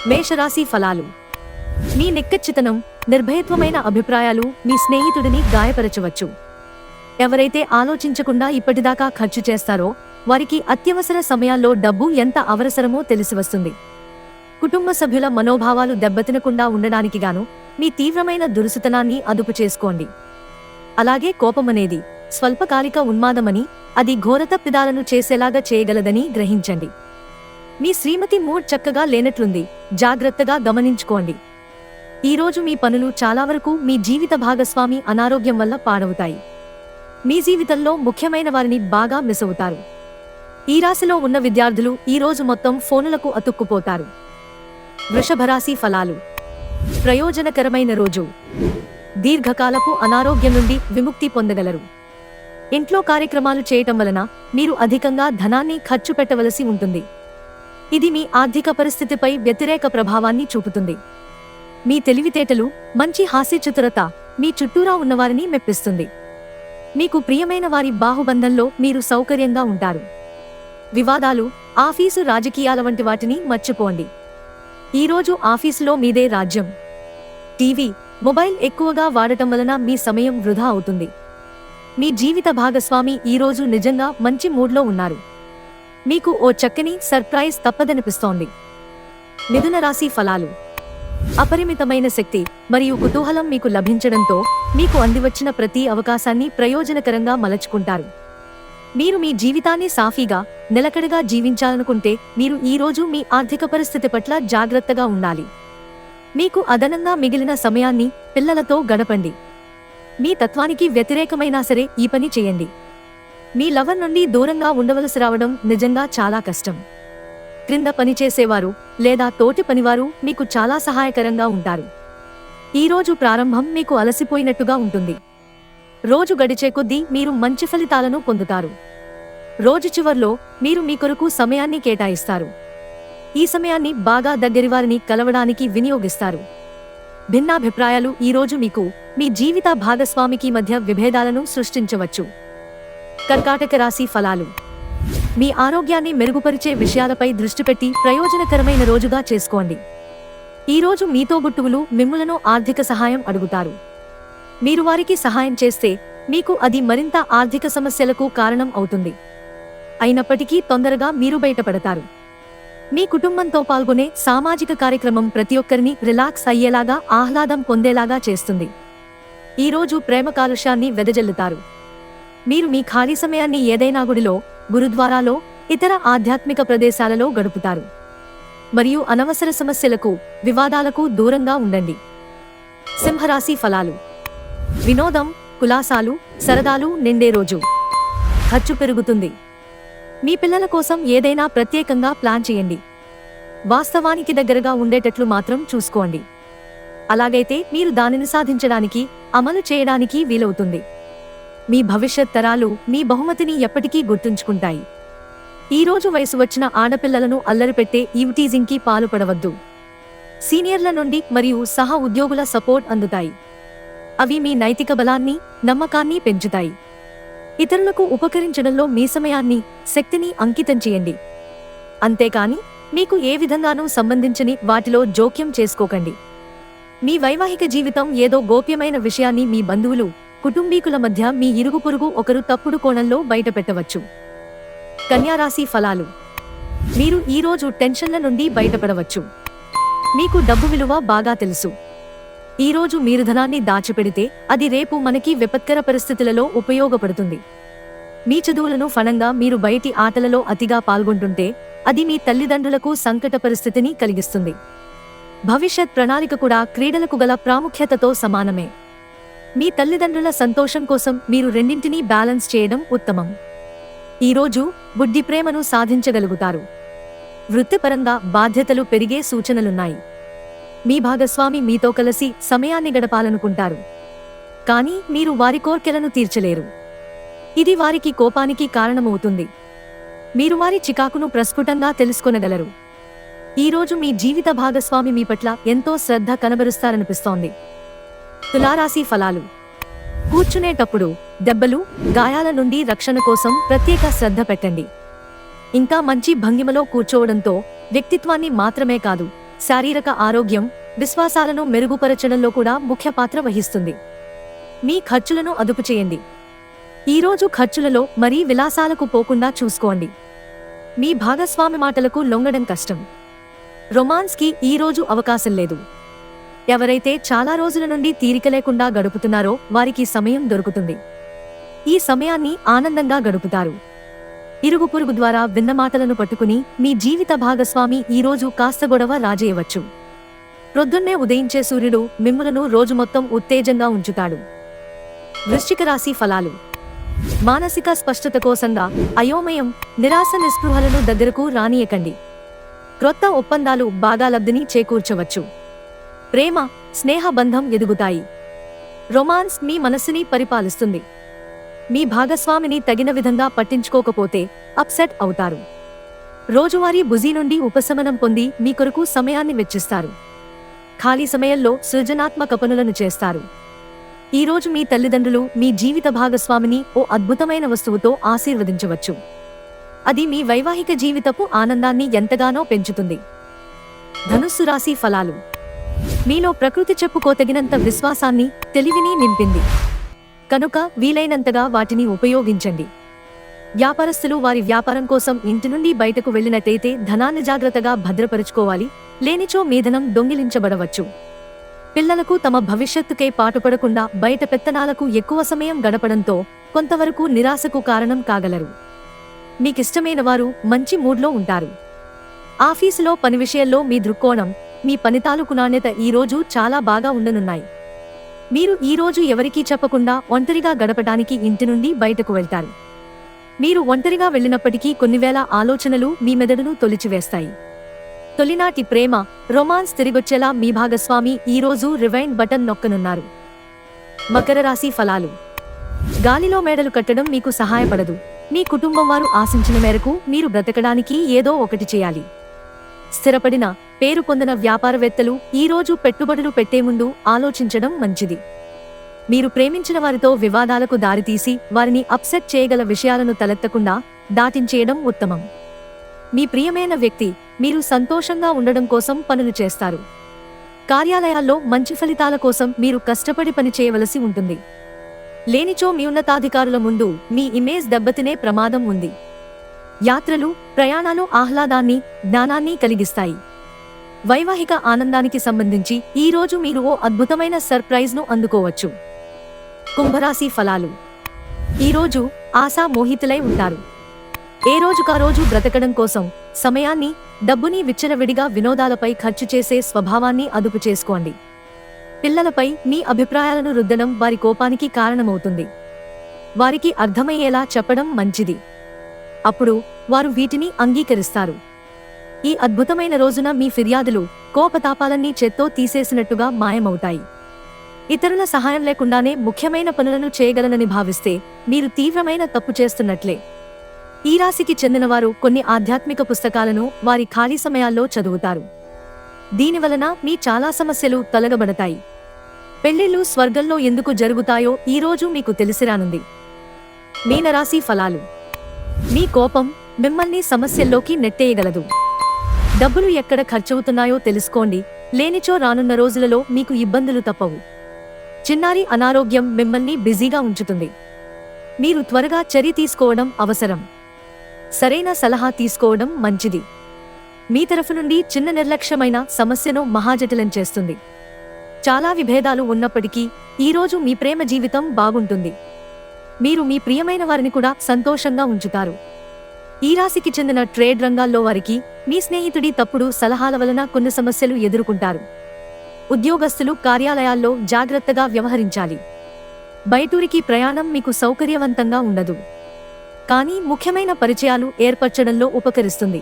మేషరాశి ఫలాలు. మీ నిక్కచ్చితనం, నిర్భయత్వమైన అభిప్రాయాలు మీ స్నేహితుడిని గాయపరచవచ్చు. ఎవరైతే ఆలోచించకుండా ఇప్పటిదాకా ఖర్చు చేస్తారో వారికి అత్యవసర సమయాల్లో డబ్బు ఎంత అవసరమో తెలిసివస్తుంది. కుటుంబ సభ్యుల మనోభావాలు దెబ్బతినకుండా ఉండడానికి గాను మీ తీవ్రమైన దురుసుతనాన్ని అదుపు చేసుకోండి. అలాగే కోపమనేది స్వల్పకాలిక ఉన్మాదమని, అది ఘోరతప్పిదాలను చేసేలాగా చేయగలదని గ్రహించండి. మీ శ్రీమతి మూడ్ చక్కగా లేనట్లుంది, జాగ్రత్తగా గమనించుకోండి. ఈరోజు మీ పనులు చాలా వరకు మీ జీవిత భాగస్వామి అనారోగ్యం వల్ల పాడవుతాయి. మీ జీవితంలో ముఖ్యమైన వారిని బాగా మిస్ అవుతారు. ఈ రాశిలో ఉన్న విద్యార్థులు ఈ రోజు మొత్తం ఫోనులకు అతుక్కుపోతారు. వృషభరాశి ఫలాలు. ప్రయోజనకరమైన రోజు. దీర్ఘకాలపు అనారోగ్యం నుండి విముక్తి పొందగలరు. ఇంట్లో కార్యక్రమాలు చేయటం వలన మీరు అధికంగా ధనాన్ని ఖర్చు పెట్టవలసి ఉంటుంది. ఇది మీ ఆర్థిక పరిస్థితిపై వ్యతిరేక ప్రభావాన్ని చూపుతుంది. మీ తెలివితేటలు, మంచి హాస్యచతురత మీ చుట్టూరా ఉన్నవారిని మెప్పిస్తుంది. మీకు ప్రియమైన వారి బాహుబంధంలో మీరు సౌకర్యంగా ఉంటారు. వివాదాలు, ఆఫీసు రాజకీయాల వంటి వాటిని మర్చిపోండి. ఈరోజు ఆఫీసులో మీదే రాజ్యం. టీవీ, మొబైల్ ఎక్కువగా వాడటం వలన మీ సమయం వృధా అవుతుంది. మీ జీవిత భాగస్వామి ఈరోజు నిజంగా మంచి మూడ్లో ఉన్నారు. మీకు ఓ చక్కని సర్ప్రైజ్ తప్పదనిపిస్తోంది. మిథున రాశి ఫలాలు. అపరిమితమైన శక్తి మరియు కుతూహలం మీకు లభించడంతో మీకు అందివచ్చిన ప్రతి అవకాశాన్ని ప్రయోజనకరంగా మలచుకుంటారు. మీరు మీ జీవితాన్ని సాఫీగా, నిలకడగా జీవించాలనుకుంటే మీరు ఈరోజు మీ ఆర్థిక పరిస్థితి పట్ల జాగ్రత్తగా ఉండాలి. మీకు అదనంగా మిగిలిన సమయాన్ని పిల్లలతో గడపండి. మీ తత్వానికి వ్యతిరేకమైనా సరే ఈ పని చేయండి. మీ లవర్ నుండి దూరంగా ఉండవలసి రావడం నిజంగా చాలా కష్టం. క్రింద పనిచేసేవారు లేదా తోటి పనివారు మీకు చాలా సహాయకరంగా ఉంటారు. ఈరోజు ప్రారంభం మీకు అలసిపోయినట్టుగా ఉంటుంది. రోజు గడిచే కొద్దీ మీరు మంచి ఫలితాలను పొందుతారు. రోజు చివర్లో మీరు మీ కొరకు సమయాన్ని కేటాయిస్తారు. ఈ సమయాన్ని బాగా దగ్గరివారిని కలవడానికి వినియోగిస్తారు. భిన్నాభిప్రాయాలు ఈరోజు మీకు మీ జీవిత భాగస్వామికి మధ్య విభేదాలను సృష్టించవచ్చు. కర్కాటక రాశి ఫలాలు. మీ ఆరోగ్యాన్ని మెరుగుపరిచే విషయాలపై దృష్టి పెట్టి ప్రయోజనకరమైన రోజుగా చేసుకోండి. ఈరోజు మీతో గుట్టువులు మిమ్ములను ఆర్థిక సహాయం అడుగుతారు. మీరు వారికి సహాయం చేస్తే మీకు అది మరింత ఆర్థిక సమస్యలకు కారణం అవుతుంది. అయినప్పటికీ తొందరగా మీరు బయటపడతారు. మీ కుటుంబంతో పాల్గొనే సామాజిక కార్యక్రమం ప్రతి ఒక్కరిని రిలాక్స్ అయ్యేలాగా, ఆహ్లాదం పొందేలాగా చేస్తుంది. ఈరోజు ప్రేమ కాలుష్యాన్ని వెదజల్లుతారు. మీరు మీ ఖాళీ సమయాన్ని ఏదైనా గుడిలో, గురుద్వారాలో, ఇతర ఆధ్యాత్మిక ప్రదేశాలలో గడుపుతారు. మరియు అనవసర సమస్యలకు, వివాదాలకు దూరంగా ఉండండి. సింహరాశి ఫలాలు. వినోదం, కులాసాలు, సరదాలు నిండే రోజు. ఖర్చు పెరుగుతుంది. మీ పిల్లల కోసం ఏదైనా ప్రత్యేకంగా ప్లాన్ చేయండి. వాస్తవానికి దగ్గరగా ఉండేటట్లు మాత్రం చూసుకోండి. అలాగైతే మీరు దానిని సాధించడానికి, అమలు చేయడానికి వీలవుతుంది. మీ భవిష్యత్ తరాలు మీ బహుమతిని ఎప్పటికీ గుర్తుంచుకుంటాయి. ఈరోజు వయసు వచ్చిన ఆడపిల్లలను అల్లరిపెట్టే ఈవ్టీజింగ్కి పాల్పడవద్దు. సీనియర్ల నుండి మరియు సహ ఉద్యోగుల సపోర్ట్ అందుతాయి. అవి మీ నైతిక బలాన్ని, నమ్మకాన్ని పెంచుతాయి. ఇతరులకు ఉపకరించడంలో మీ సమయాన్ని, శక్తిని అంకితం చేయండి. అంతేకాని మీకు ఏ విధంగానూ సంబంధించని వాటిలో జోక్యం చేసుకోకండి. మీ వైవాహిక జీవితం ఏదో గోప్యమైన విషయాన్ని మీ బంధువులు, కుటుంబీకుల మధ్య మీ ఇరుగు పొరుగు ఒకరు తప్పుడు కోణంలో బయటపెట్టవచ్చు. కన్యారాశి ఫలాలు. మీరు ఈరోజు టెన్షన్ల నుండి బయటపడవచ్చు. మీకు డబ్బు విలువ బాగా తెలుసు. ఈరోజు మీరు ధనాన్ని దాచిపెడితే అది రేపు మనకి విపత్కర పరిస్థితులలో ఉపయోగపడుతుంది. మీ చదువులను ఫలంగా మీరు బయటి ఆటలలో అతిగా పాల్గొంటుంటే అది మీ తల్లిదండ్రులకు సంకట పరిస్థితిని కలిగిస్తుంది. భవిష్యత్ ప్రణాళిక కూడా క్రీడలకు గల ప్రాముఖ్యతతో సమానమే. మీ తల్లిదండ్రుల సంతోషం కోసం మీరు రెండింటినీ బ్యాలెన్స్ చేయడం ఉత్తమం. ఈరోజు బుద్ధి ప్రేమను సాధించగలుగుతారు. వృత్తిపరంగా బాధ్యతలు పెరిగే సూచనలున్నాయి. మీ భాగస్వామి మీతో కలిసి సమయాన్ని గడపాలనుకుంటారు. కానీ మీరు వారి కోర్కెలను తీర్చలేరు. ఇది వారికి కోపానికి కారణమవుతుంది. మీరు వారి చికాకును ప్రస్ఫుటంగా తెలుసుకొనగలరు. ఈరోజు మీ జీవిత భాగస్వామి మీ పట్ల ఎంతో శ్రద్ధ కనబరుస్తారనిపిస్తోంది. తులారాశి ఫలాలు. కూర్చునేటప్పుడు దెబ్బలు, గాయాల నుండి రక్షణ కోసం ప్రత్యేక శ్రద్ధ పెట్టండి. ఇంకా మంచి భంగిమలో కూర్చోవడంతో వ్యక్తిత్వాన్ని మాత్రమే కాదు, శారీరక ఆరోగ్యం, విశ్వాసాలను మెరుగుపరచడంలో కూడా ముఖ్య పాత్ర వహిస్తుంది. మీ ఖర్చులను అదుపు చేయండి. ఈరోజు ఖర్చులలో మరీ విలాసాలకు పోకుండా చూసుకోండి. మీ భాగస్వామి మాటలకు లొంగడం కష్టం. రొమాన్స్కి ఈరోజు అవకాశం లేదు. ఎవరైతే చాలా రోజుల నుండి తీరిక లేకుండా గడుపుతున్నారో వారికి సమయం దొరుకుతుంది. ఈ సమయాన్ని ఆనందంగా గడుపుతారు. ఇరుగు పొరుగు ద్వారా విన్న మాటలను పట్టుకుని మీ జీవిత భాగస్వామి ఈరోజు కాస్త గొడవ రాజేయవచ్చు. ప్రొద్దున్నే ఉదయించే సూర్యుడు మిమ్ములను రోజు మొత్తం ఉత్తేజంగా ఉంచుతాడు. వృశ్చిక రాశి ఫలాలు. మానసిక స్పష్టత కోసంగా అయోమయం, నిరాశ నిస్పృహలను దగ్గరకు రానియకండి. క్రొత్త ఒప్పందాలు బాగా లబ్ధిని చేకూర్చవచ్చు. ప్రేమ, స్నేహ బంధం ఎదుగుతాయి. రొమాన్స్ మీ మనస్సుని పరిపాలిస్తుంది. మీ భాగస్వామిని తగిన విధంగా పట్టించుకోకపోతే అప్సెట్ అవుతారు. రోజువారీ బుజీ నుండి ఉపశమనం పొంది మీ కొరకు సమయాన్ని వెచ్చిస్తారు. ఖాళీ సమయంలో సృజనాత్మక పనులను చేస్తారు. ఈరోజు మీ తల్లిదండ్రులు మీ జీవిత భాగస్వామిని ఓ అద్భుతమైన వస్తువుతో ఆశీర్వదించవచ్చు. అది మీ వైవాహిక జీవితపు ఆనందాన్ని ఎంతగానో పెంచుతుంది. ధనుస్సు రాశి ఫలాలు. మీలో ప్రకృతి చెప్పుకోతగినంత విశ్వాసాన్ని, తెలివిని నింపింది. కనుక వీలైనంతగా వాటిని ఉపయోగించండి. వ్యాపారస్తులు వారి వ్యాపారం కోసం ఇంటి నుండి బయటకు వెళ్లినట్టయితే ధనాన్ని జాగ్రత్తగా భద్రపరుచుకోవాలి, లేనిచో మీ ధనం దొంగిలించబడవచ్చు. పిల్లలకు తమ భవిష్యత్తుకే పాటుపడకుండా బయట పెత్తనాలకు ఎక్కువ సమయం గడపడంతో కొంతవరకు నిరాశకు కారణం కాగలరు. మీకిష్టమైన వారు మంచి మూడ్లో ఉంటారు. ఆఫీసులో పని విషయంలో మీ దృక్కోణం, మీ పని తాలూకు నాణ్యత ఈరోజు చాలా బాగా ఉండనున్నాయి. మీరు ఈరోజు ఎవరికీ చెప్పకుండా ఒంటరిగా గడపడానికి ఇంటి నుండి బయటకు వెళ్తారు. మీరు ఒంటరిగా వెళ్ళినప్పటికీ కొన్ని వేల ఆలోచనలు మీ మెదడును తొలిచివేస్తాయి. తొలినాటి ప్రేమ, రొమాన్స్ తిరిగొచ్చేలా మీ భాగస్వామి ఈరోజు రివైండ్ బటన్ నొక్కనున్నారు. మకర రాశి ఫలాలు. గాలిలో మేడలు కట్టడం మీకు సహాయపడదు. మీ కుటుంబం వారు ఆశించిన మేరకు మీరు బ్రతకడానికి ఏదో ఒకటి చేయాలి. స్థిరపడిన, పేరు పొందిన వ్యాపారవేత్తలు ఈరోజు పెట్టుబడులు పెట్టే ముందు ఆలోచించడం మంచిది. మీరు ప్రేమించిన వారితో వివాదాలకు దారితీసి వారిని అప్సెట్ చేయగల విషయాలను తలెత్తకుండా దాటించేయడం ఉత్తమం. మీ ప్రియమైన వ్యక్తి మీరు సంతోషంగా ఉండడం కోసం పనులు చేస్తారు. కార్యాలయాల్లో మంచి ఫలితాల కోసం మీరు కష్టపడి పని చేయవలసి ఉంటుంది. లేనిచో మీ ఉన్నతాధికారుల ముందు మీ ఇమేజ్ దెబ్బతినే ప్రమాదం ఉంది. యాత్రలు, ప్రయాణాలు ఆహ్లాదాన్ని, జ్ఞానాన్ని కలిగిస్తాయి. వైవాహిక ఆనందానికి సంబంధించి ఈరోజు మీరు ఓ అద్భుతమైన సర్ప్రైజ్ను అందుకోవచ్చు. కుంభరాశి ఫలాలు. ఈరోజు ఆశామోహితులై ఉంటారు. ఏ రోజుకా రోజు బ్రతకడం కోసం సమయాన్ని, డబ్బుని విచ్చలవిడిగా వినోదాలపై ఖర్చు చేసే స్వభావాన్ని అదుపు చేసుకోండి. పిల్లలపై మీ అభిప్రాయాలను రుద్దడం వారి కోపానికి కారణమవుతుంది. వారికి అర్థమయ్యేలా చెప్పడం మంచిది. అప్పుడు వారు వీటిని అంగీకరిస్తారు. ఈ అద్భుతమైన రోజున మీ ఫిర్యాదులు, కోపతాపాలన్నీ చేత్తో తీసేసినట్టుగా మాయమవుతాయి. ఇతరుల సహాయం లేకుండానే ముఖ్యమైన పనులను చేయగలనని భావిస్తే మీరు తీవ్రమైన తప్పు చేస్తున్నట్లే. ఈ రాశికి చెందినవారు కొన్ని ఆధ్యాత్మిక పుస్తకాలను వారి ఖాళీ సమయాల్లో చదువుతారు. దీనివలన మీ చాలా సమస్యలు తొలగబడతాయి. పెళ్లిళ్లు స్వర్గంలో ఎందుకు జరుగుతాయో ఈరోజు మీకు తెలిసిరానుంది. మీనరాశి ఫలాలు. మీ కోపం మిమ్మల్ని సమస్యల్లోకి నెట్టేయగలదు. డబ్బులు ఎక్కడ ఖర్చవుతున్నాయో తెలుసుకోండి, లేనిచో రానున్న రోజులలో మీకు ఇబ్బందులు తప్పవు. చిన్నారి అనారోగ్యం మిమ్మల్ని బిజీగా ఉంచుతుంది. మీరు త్వరగా చర్య తీసుకోవడం అవసరం. సరైన సలహా తీసుకోవడం మంచిది. మీ తరఫు నుండి చిన్న నిర్లక్ష్యమైన సమస్యను మహాజటిలం చేస్తుంది. చాలా విభేదాలు ఉన్నప్పటికీ ఈరోజు మీ ప్రేమ జీవితం బాగుంటుంది. మీరు మీ ప్రియమైన వారిని కూడా సంతోషంగా ఉంచుతారు. ఈ రాశికి చెందిన ట్రేడ్ రంగాల్లో వారికి మీ స్నేహితుడి తప్పుడు సలహాల వలన కొన్ని సమస్యలు ఎదుర్కొంటారు. ఉద్యోగస్తులు కార్యాలయాల్లో జాగ్రత్తగా వ్యవహరించాలి. బయటూరికి ప్రయాణం మీకు సౌకర్యవంతంగా ఉండదు, కానీ ముఖ్యమైన పరిచయాలు ఏర్పరచడంలో ఉపకరిస్తుంది.